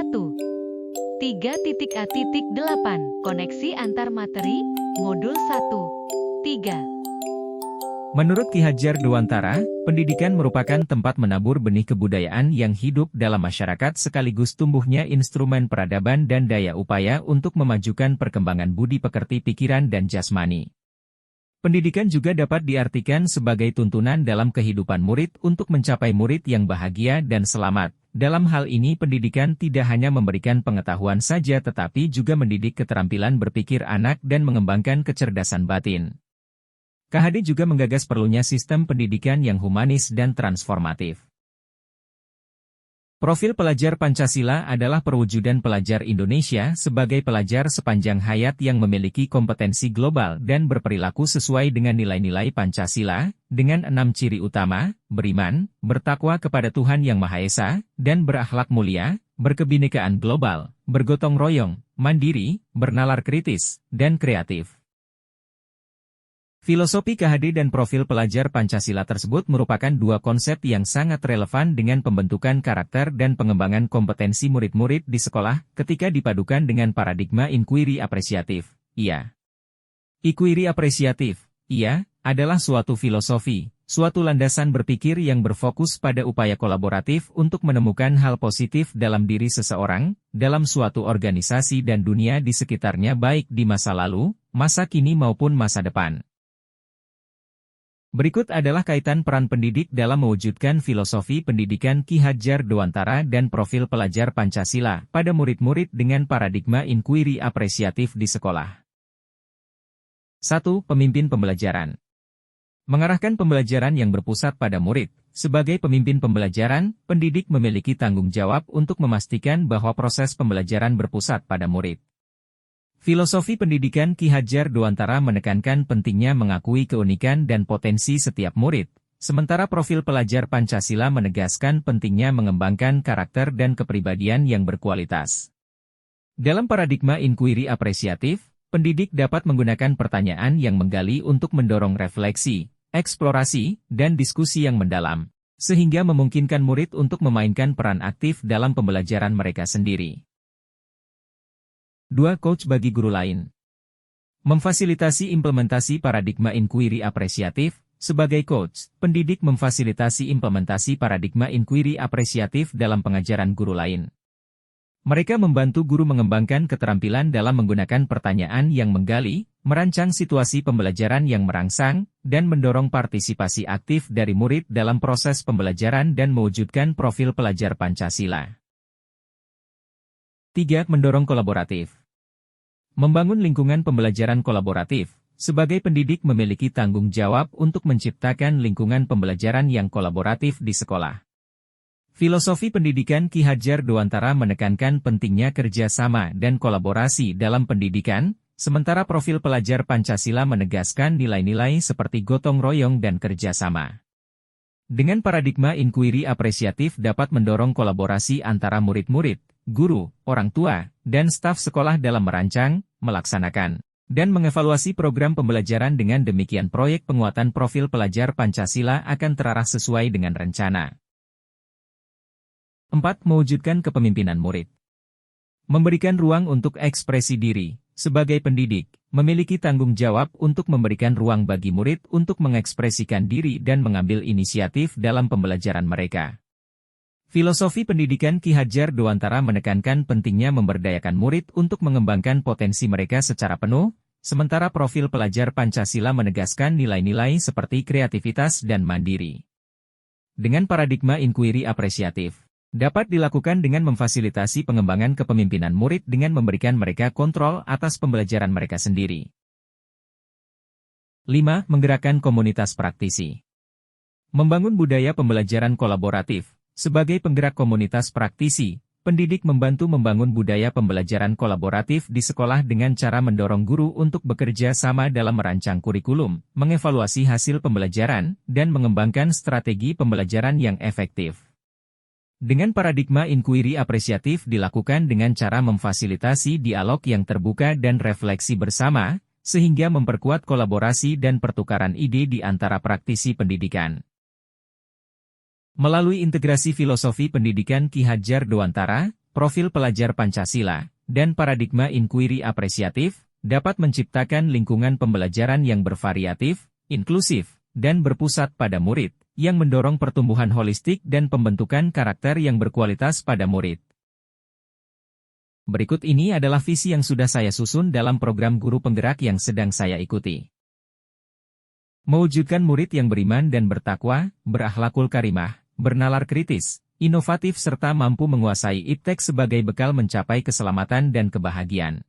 1. 3.A.8 Koneksi antar materi, Modul 1. 3. Menurut Ki Hadjar Dewantara, pendidikan merupakan tempat menabur benih kebudayaan yang hidup dalam masyarakat sekaligus tumbuhnya instrumen peradaban dan daya upaya untuk memajukan perkembangan budi pekerti pikiran dan jasmani. Pendidikan juga dapat diartikan sebagai tuntunan dalam kehidupan murid untuk mencapai murid yang bahagia dan selamat. Dalam hal ini pendidikan tidak hanya memberikan pengetahuan saja tetapi juga mendidik keterampilan berpikir anak dan mengembangkan kecerdasan batin. KHD juga menggagas perlunya sistem pendidikan yang humanis dan transformatif. Profil pelajar Pancasila adalah perwujudan pelajar Indonesia sebagai pelajar sepanjang hayat yang memiliki kompetensi global dan berperilaku sesuai dengan nilai-nilai Pancasila, dengan 6 ciri utama, beriman, bertakwa kepada Tuhan Yang Maha Esa, dan berakhlak mulia, berkebinekaan global, bergotong royong, mandiri, bernalar kritis, dan kreatif. Filosofi KHD dan profil pelajar Pancasila tersebut merupakan dua konsep yang sangat relevan dengan pembentukan karakter dan pengembangan kompetensi murid-murid di sekolah ketika dipadukan dengan paradigma inquiry apresiatif, IA. Inquiry apresiatif, IA, adalah suatu filosofi, suatu landasan berpikir yang berfokus pada upaya kolaboratif untuk menemukan hal positif dalam diri seseorang, dalam suatu organisasi dan dunia di sekitarnya baik di masa lalu, masa kini maupun masa depan. Berikut adalah kaitan peran pendidik dalam mewujudkan filosofi pendidikan Ki Hadjar Dewantara dan profil pelajar Pancasila pada murid-murid dengan paradigma inquiry apresiatif di sekolah. 1. Pemimpin pembelajaran. Mengarahkan pembelajaran yang berpusat pada murid. Sebagai pemimpin pembelajaran, pendidik memiliki tanggung jawab untuk memastikan bahwa proses pembelajaran berpusat pada murid. Filosofi pendidikan Ki Hadjar Dewantara menekankan pentingnya mengakui keunikan dan potensi setiap murid, sementara profil pelajar Pancasila menegaskan pentingnya mengembangkan karakter dan kepribadian yang berkualitas. Dalam paradigma inquiry apresiatif, pendidik dapat menggunakan pertanyaan yang menggali untuk mendorong refleksi, eksplorasi, dan diskusi yang mendalam, sehingga memungkinkan murid untuk memainkan peran aktif dalam pembelajaran mereka sendiri. 2. Coach bagi guru lain. Memfasilitasi implementasi paradigma inquiry apresiatif. Sebagai coach, pendidik memfasilitasi implementasi paradigma inquiry apresiatif dalam pengajaran guru lain. Mereka membantu guru mengembangkan keterampilan dalam menggunakan pertanyaan yang menggali, merancang situasi pembelajaran yang merangsang, dan mendorong partisipasi aktif dari murid dalam proses pembelajaran dan mewujudkan profil pelajar Pancasila. 3. Mendorong kolaboratif. Membangun lingkungan pembelajaran kolaboratif. Sebagai pendidik memiliki tanggung jawab untuk menciptakan lingkungan pembelajaran yang kolaboratif di sekolah. Filosofi pendidikan Ki Hadjar Dewantara menekankan pentingnya kerjasama dan kolaborasi dalam pendidikan, sementara profil pelajar Pancasila menegaskan nilai-nilai seperti gotong royong dan kerjasama. Dengan paradigma inquiry apresiatif dapat mendorong kolaborasi antara murid-murid, guru, orang tua, dan staf sekolah dalam merancang, melaksanakan, dan mengevaluasi program pembelajaran. Dengan demikian proyek penguatan profil pelajar Pancasila akan terarah sesuai dengan rencana. 4. Mewujudkan kepemimpinan murid. Memberikan ruang untuk ekspresi diri. Sebagai pendidik, memiliki tanggung jawab untuk memberikan ruang bagi murid untuk mengekspresikan diri dan mengambil inisiatif dalam pembelajaran mereka. Filosofi pendidikan Ki Hadjar Dewantara menekankan pentingnya memberdayakan murid untuk mengembangkan potensi mereka secara penuh, sementara profil pelajar Pancasila menegaskan nilai-nilai seperti kreativitas dan mandiri. Dengan paradigma inquiry apresiatif, dapat dilakukan dengan memfasilitasi pengembangan kepemimpinan murid dengan memberikan mereka kontrol atas pembelajaran mereka sendiri. 5. Menggerakkan komunitas praktisi. Membangun budaya pembelajaran kolaboratif. Sebagai penggerak komunitas praktisi, pendidik membantu membangun budaya pembelajaran kolaboratif di sekolah dengan cara mendorong guru untuk bekerja sama dalam merancang kurikulum, mengevaluasi hasil pembelajaran, dan mengembangkan strategi pembelajaran yang efektif. Dengan paradigma inquiry apresiatif dilakukan dengan cara memfasilitasi dialog yang terbuka dan refleksi bersama, sehingga memperkuat kolaborasi dan pertukaran ide di antara praktisi pendidikan. Melalui integrasi filosofi pendidikan Ki Hadjar Dewantara, profil pelajar Pancasila, dan paradigma inquiry apresiatif, dapat menciptakan lingkungan pembelajaran yang bervariatif, inklusif, dan berpusat pada murid, yang mendorong pertumbuhan holistik dan pembentukan karakter yang berkualitas pada murid. Berikut ini adalah visi yang sudah saya susun dalam program Guru Penggerak yang sedang saya ikuti. Mewujudkan murid yang beriman dan bertakwa, berakhlakul karimah, bernalar kritis, inovatif serta mampu menguasai iptek sebagai bekal mencapai keselamatan dan kebahagiaan.